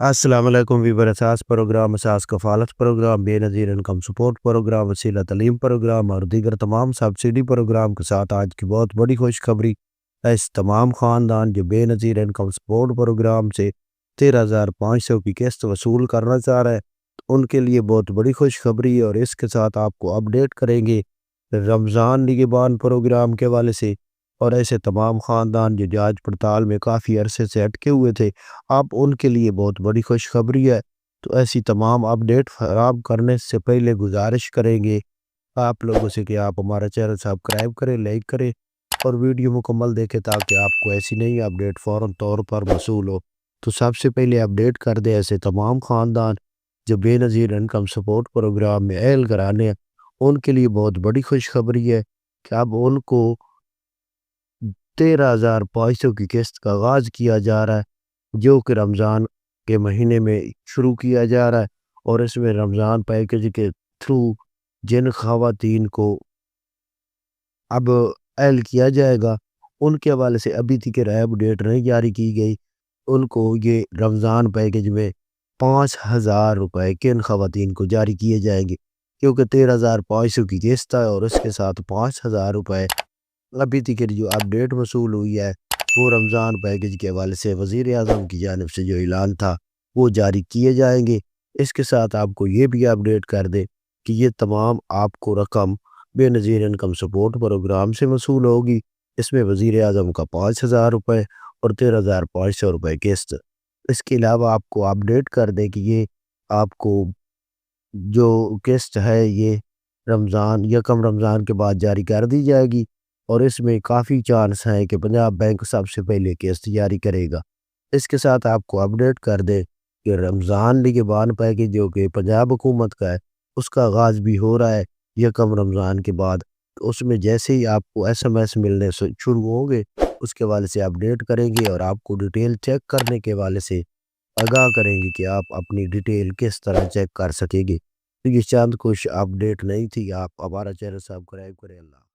السلام علیکم ویور اساس پروگرام اساس کفالت پروگرام بے نظیر انکم سپورٹ پروگرام وسیلہ تعلیم پروگرام اور دیگر تمام سبسڈی پروگرام کے ساتھ آج کی بہت بڑی خوشخبری ہے۔ اس تمام خاندان جو بے نظیر انکم سپورٹ پروگرام سے 13,500 کی قسط وصول کرنا چاہ رہے ہیں ان کے لیے بہت بڑی خوشخبری ہے، اور اس کے ساتھ آپ کو اپڈیٹ کریں گے رمضان نگہبان پروگرام کے حوالے سے۔ اور ایسے تمام خاندان جو جانچ پڑتال میں کافی عرصے سے اٹکے ہوئے تھے، آپ ان کے لیے بہت بڑی خوشخبری ہے۔ تو ایسی تمام اپڈیٹ فراہم کرنے سے پہلے گزارش کریں گے آپ لوگوں سے کہ آپ ہمارا چینل سبسکرائب کریں، لائک کریں اور ویڈیو مکمل دیکھیں تاکہ آپ کو ایسی نئی اپڈیٹ فوراً طور پر موصول ہو۔ تو سب سے پہلے اپڈیٹ کر دیں ایسے تمام خاندان جو بے نظیر انکم سپورٹ پروگرام میں اہل کرانے ہیں، ان کے لیے بہت بڑی خوشخبری ہے کہ اب ان کو 13,500 کی قسط کا آغاز کیا جا رہا ہے، جو کہ رمضان کے مہینے میں شروع کیا جا رہا ہے۔ اور اس میں رمضان پیکج کے تھرو جن خواتین کو اب اہل کیا جائے گا ان کے حوالے سے ابھی تک ریب ڈیٹ نہیں جاری کی گئی، ان کو یہ رمضان پیکج میں 5,000 روپے کن خواتین کو جاری کیے جائیں گے، کیونکہ 13,500 کی قسط ہے اور اس کے ساتھ 5,000 روپے ابھی تک جو اپڈیٹ وصول ہوئی ہے وہ رمضان پیکج کے حوالے سے وزیر اعظم کی جانب سے جو اعلان تھا وہ جاری کیے جائیں گے۔ اس کے ساتھ آپ کو یہ بھی اپڈیٹ کر دے کہ یہ تمام آپ کو رقم بے نظیر انکم سپورٹ پروگرام سے وصول ہوگی۔ اس میں وزیر اعظم کا 5,000 روپے اور 13,500 روپے قسط۔ اس کے علاوہ آپ کو اپڈیٹ کر دے کہ یہ آپ کو جو قسط ہے یہ یکم رمضان کے بعد جاری کر دی جائے گی، اور اس میں کافی چانس ہے کہ پنجاب بینک سب سے پہلے قسط جاری کرے گا۔ اس کے ساتھ آپ کو اپڈیٹ کر دے کہ رمضان نگہبان پیکج جو کہ پنجاب حکومت کا ہے اس کا آغاز بھی ہو رہا ہے یکم رمضان کے بعد۔ تو اس میں جیسے ہی آپ کو ایس ایم ایس ملنے شروع ہوں گے اس کے حوالے سے اپڈیٹ کریں گے اور آپ کو ڈیٹیل چیک کرنے کے حوالے سے آگاہ کریں گے کہ آپ اپنی ڈیٹیل کس طرح چیک کر سکیں گے۔ تو یہ چند کچھ اپڈیٹ نہیں تھی، آپ ہمارا چینل سبسکرائب کریں۔ اللہ